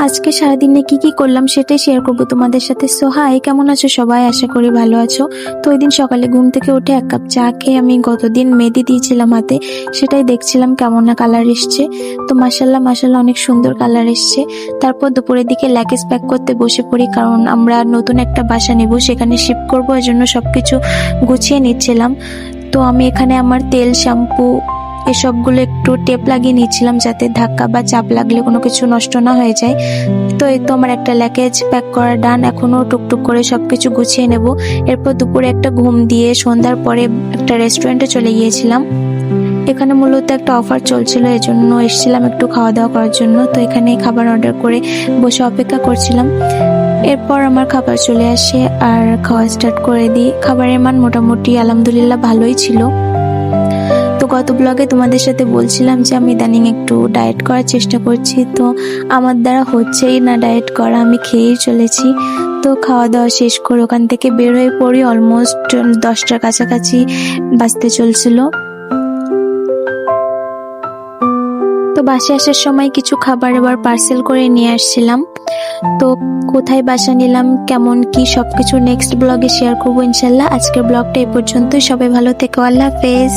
আজকে সারাদিনে কি করলাম সেটাই শেয়ার করবো তোমাদের সাথে। সো হাই, কেমন আছো সবাই? আশা করি ভালো আছো। তো ওই দিন সকালে ঘুম থেকে উঠে এক কাপ চা খেয়ে আমি গতদিন মেহেদি দিয়েছিলাম হাতে, সেটাই দেখছিলাম কেমন না কালার এসছে। তো মাশাল্লাহ মাশাল্লাহ অনেক সুন্দর কালার এসছে। তারপর দুপুরের দিকে ল্যাকেজ প্যাক করতে বসে পড়ি, কারণ আমরা নতুন একটা বাসা নেব, সেখানে শিফট করবো, এর জন্য সবকিছু গুছিয়ে নিচ্ছিলাম। তো আমি এখানে আমার তেল, শ্যাম্পু এসবগুলো একটু টেপ লাগিয়ে নিচ্ছিলাম, যাতে ধাক্কা বা চাপ লাগলে কোনো কিছু নষ্ট না হয়ে যায়। তো এই তো আমার একটা ল্যাকেজ প্যাক করা ডান, এখনো টুকটুক করে সবকিছু গুছিয়ে নেব। এরপর দুপুরে একটা ঘুম দিয়ে সন্ধ্যার পরে একটা রেস্টুরেন্টে চলে গিয়েছিলাম। এখানে মূলত একটা অফার চলছিল, এজন্য এসেছিলাম একটু খাওয়া দাওয়া করার জন্য। তো এখানে খাবার অর্ডার করে বসে অপেক্ষা করছিলাম। এরপর আমার খাবার চলে আসে আর খাওয়া স্টার্ট করে দিই। খাবারের মান মোটামুটি আলহামদুলিল্লাহ ভালোই ছিল। তো গত ব্লগে তোমাদের সাথে বলছিলাম যে আমি ইদানিং একটু ডায়েট করার চেষ্টা করছি, তো আমার দ্বারা হচ্ছেই না ডায়েট করা, আমি খেয়েই চলেছি। তো খাওয়া দাওয়া শেষ করে ওখান থেকে বের হয়ে পড়ি, অলমোস্ট 10টার কাছাকাছি বাজতে চলছিল। তো বাসে আসার সময় কিছু খাবার এবার পার্সেল করে নিয়ে আসছিলাম। তো কোথায় বাসা নিলাম, কেমন কি সবকিছু নেক্সট ব্লগে শেয়ার করবো ইনশাল্লাহ। আজকের ব্লগটা এই পর্যন্তই। সবাই ভালো থেকো, আল্লাহ হাফেজ।